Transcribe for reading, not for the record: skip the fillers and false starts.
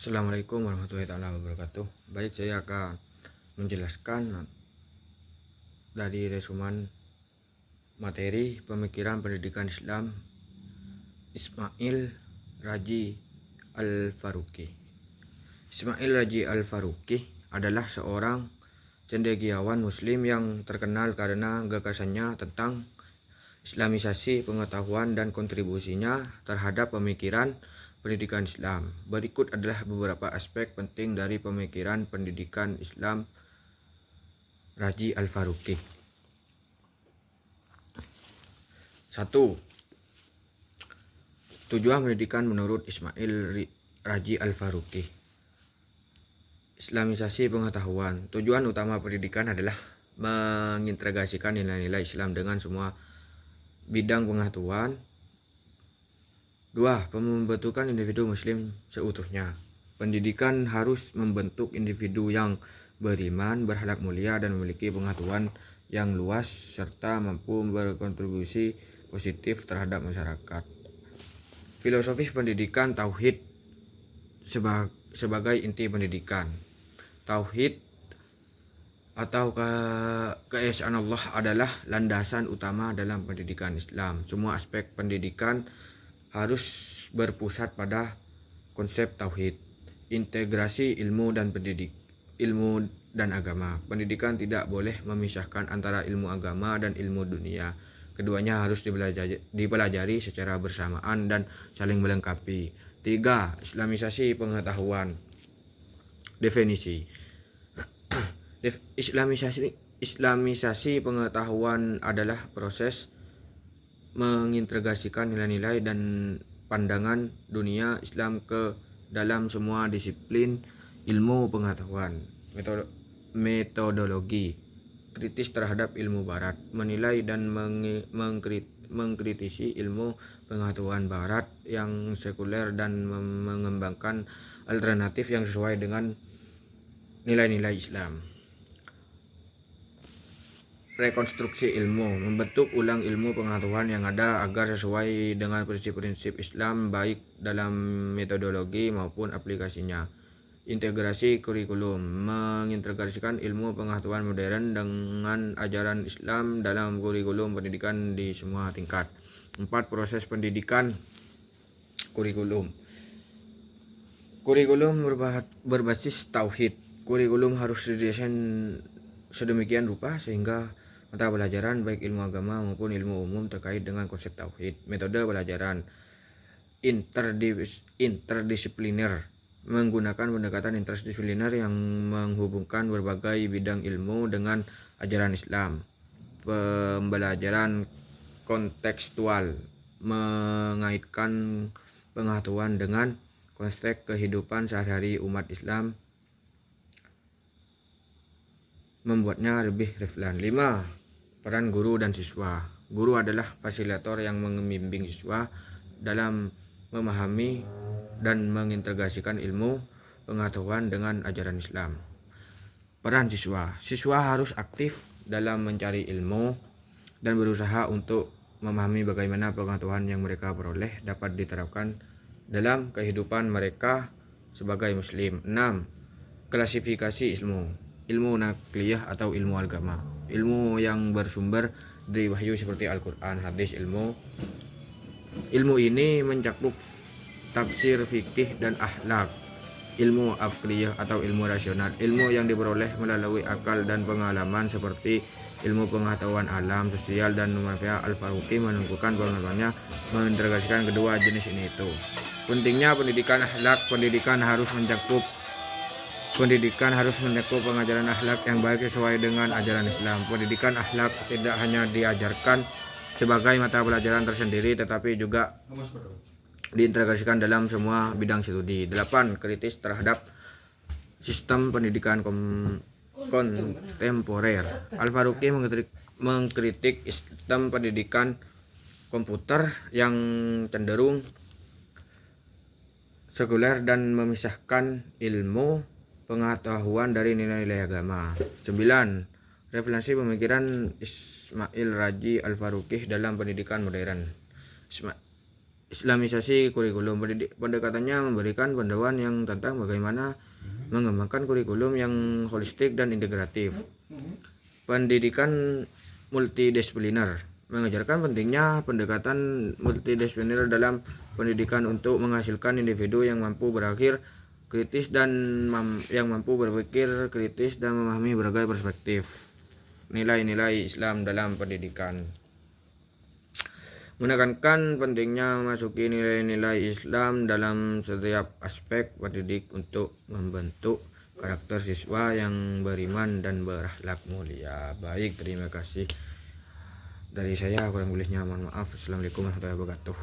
Assalamualaikum warahmatullahi wabarakatuh. Baik, saya akan menjelaskan dari resumen materi pemikiran pendidikan Islam Ismail Raji Al-Faruqi. Ismail Raji Al-Faruqi adalah seorang cendekiawan muslim yang terkenal karena gagasannya tentang Islamisasi pengetahuan dan kontribusinya terhadap pemikiran pendidikan Islam. Berikut adalah beberapa aspek penting dari pemikiran pendidikan Islam Raji Al-Faruqi. 1. Tujuan pendidikan menurut Ismail Raji Al-Faruqi. Islamisasi pengetahuan. Tujuan utama pendidikan adalah mengintegrasikan nilai-nilai Islam dengan semua bidang pengetahuan. 2. Pembentukan individu muslim seutuhnya. Pendidikan harus membentuk individu yang beriman, berakhlak mulia, dan memiliki pengetahuan yang luas serta mampu berkontribusi positif terhadap masyarakat. Filosofi pendidikan tauhid sebagai inti pendidikan. Tauhid atau keesaan Allah adalah landasan utama dalam pendidikan Islam. Semua aspek pendidikan harus berpusat pada konsep tauhid, integrasi ilmu dan agama. Pendidikan tidak boleh memisahkan antara ilmu agama dan ilmu dunia. Keduanya harus dipelajari secara bersamaan dan saling melengkapi. 3. Islamisasi pengetahuan. Definisi. Islamisasi pengetahuan adalah proses mengintegrasikan nilai-nilai dan pandangan dunia Islam ke dalam semua disiplin ilmu pengetahuan. Metodologi kritis terhadap ilmu barat, menilai dan mengkritisi ilmu pengetahuan barat yang sekuler dan mengembangkan alternatif yang sesuai dengan nilai-nilai Islam. Rekonstruksi ilmu, membentuk ulang ilmu pengetahuan yang ada agar sesuai dengan prinsip-prinsip Islam baik dalam metodologi maupun aplikasinya. Integrasi kurikulum, mengintegrasikan ilmu pengetahuan modern dengan ajaran Islam dalam kurikulum pendidikan di semua tingkat. 4. Proses pendidikan kurikulum. Kurikulum berbasis tauhid. Kurikulum harus didesain sedemikian rupa sehingga mata pelajaran baik ilmu agama maupun ilmu umum terkait dengan konsep tauhid. Metode pelajaran interdisipliner, menggunakan pendekatan interdisipliner yang menghubungkan berbagai bidang ilmu dengan ajaran Islam. Pembelajaran kontekstual, mengaitkan pengetahuan dengan konteks kehidupan sehari-hari umat Islam, membuatnya lebih relevan. 5. Peran guru dan siswa. Guru adalah fasilitator yang membimbing siswa dalam memahami dan mengintegrasikan ilmu pengetahuan dengan ajaran Islam. Peran siswa. Siswa harus aktif dalam mencari ilmu dan berusaha untuk memahami bagaimana pengetahuan yang mereka peroleh dapat diterapkan dalam kehidupan mereka sebagai muslim. 6. Klasifikasi ilmu. Ilmu nakliyah atau ilmu agama, ilmu yang bersumber dari wahyu seperti Al-Quran, hadis. Ilmu ini mencakup tafsir, fikih, dan akhlak. Ilmu akliyah atau ilmu rasional, ilmu yang diperoleh melalui akal dan pengalaman seperti ilmu pengetahuan alam, sosial, dan manusia. Al-Faruqi menentukan pengetahuannya mengintegrasikan kedua jenis ini itu. Pentingnya pendidikan akhlak. Pendidikan harus mencakup pengajaran akhlak yang baik sesuai dengan ajaran Islam. Pendidikan akhlak tidak hanya diajarkan sebagai mata pelajaran tersendiri, tetapi juga diintegrasikan dalam semua bidang studi. 8. Kritis terhadap sistem pendidikan kontemporer. Al-Faruqi mengkritik sistem pendidikan komputer yang cenderung sekuler dan memisahkan ilmu pengetahuan dari nilai-nilai agama. 9. Referensi pemikiran Ismail Raji Al-Faruqi dalam pendidikan modern. Islamisasi kurikulum. Pendekatannya memberikan panduan yang tentang bagaimana mengembangkan kurikulum yang holistik dan integratif. Pendidikan multidisipliner mengajarkan pentingnya pendekatan multidisipliner dalam pendidikan untuk menghasilkan individu yang mampu berpikir kritis dan berpikir kritis dan memahami berbagai perspektif. Nilai-nilai Islam dalam pendidikan menekankan pentingnya memasuki nilai-nilai Islam dalam setiap aspek pendidik untuk membentuk karakter siswa yang beriman dan berakhlak mulia. Baik, terima kasih dari saya, kurang lebihnya mohon maaf. Assalamualaikum warahmatullahi wabarakatuh.